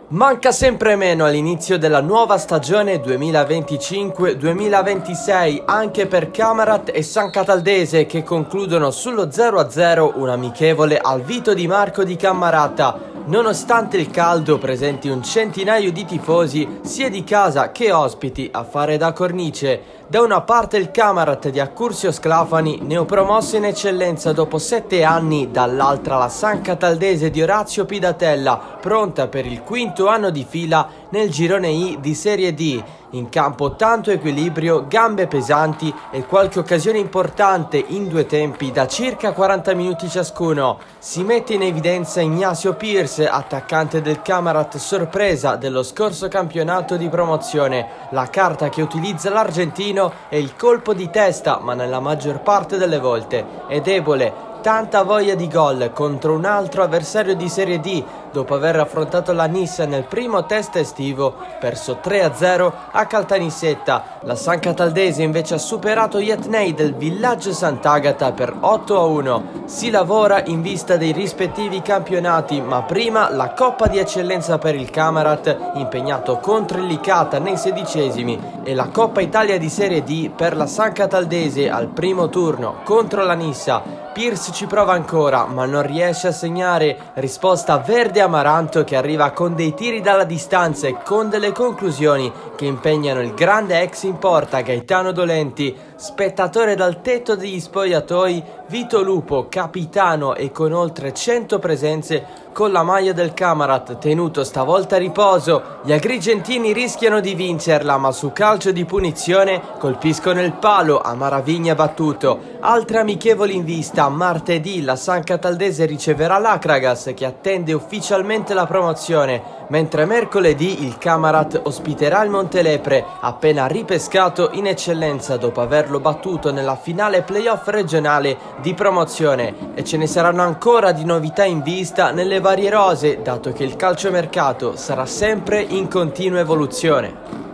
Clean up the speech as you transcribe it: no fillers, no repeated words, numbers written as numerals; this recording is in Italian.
Manca sempre meno all'inizio della nuova stagione 2025-2026 anche per Camarat e San Cataldese, che concludono sullo 0-0 un amichevole al Vito Di Marco di Cammarata. Nonostante il caldo, presenti un centinaio di tifosi sia di casa che ospiti a fare da cornice. Da una parte il Camarat di Accursio Sclafani, neopromosso in eccellenza dopo 7 anni, dall'altra la San Cataldese di Orazio Pidatella, pronta per il quinto anno di fila nel girone I di Serie D. In campo tanto equilibrio, gambe pesanti e qualche occasione importante in due tempi da circa 40 minuti ciascuno. Si mette in evidenza Ignacio Pierce, attaccante del Camarat sorpresa dello scorso campionato di promozione. La carta che utilizza l'argentino è il colpo di testa, ma nella maggior parte delle volte è debole. Tanta voglia di gol contro un altro avversario di Serie D, dopo aver affrontato la Nissa nel primo test estivo, perso 3-0 a Caltanissetta. La San Cataldese invece ha superato gli Etnei del Villaggio Sant'Agata per 8-1. Si lavora in vista dei rispettivi campionati, ma prima la Coppa di Eccellenza per il Camarat, impegnato contro il Licata nei 16esimi, e la Coppa Italia di Serie D per la San Cataldese al primo turno contro la Nissa. Pierce ci prova ancora, ma non riesce a segnare. Risposta verde Amaranto, che arriva con dei tiri dalla distanza e con delle conclusioni che impegnano il grande ex in porta Gaetano Dolenti. Spettatore dal tetto degli spogliatoi, Vito Lupo, capitano e con oltre 100 presenze con la maglia del Camarat, tenuto stavolta a riposo. Gli agrigentini rischiano di vincerla, ma su calcio di punizione colpiscono il palo a Maravigna battuto. Altre amichevoli in vista: martedì la San Cataldese riceverà l'Acragas, che attende ufficialmente la promozione, mentre mercoledì il Camarat ospiterà il Montelepre, appena ripescato in eccellenza dopo averlo battuto nella finale playoff regionale di promozione. E ce ne saranno ancora di novità in vista nelle varie rose, dato che il calciomercato sarà sempre in continua evoluzione.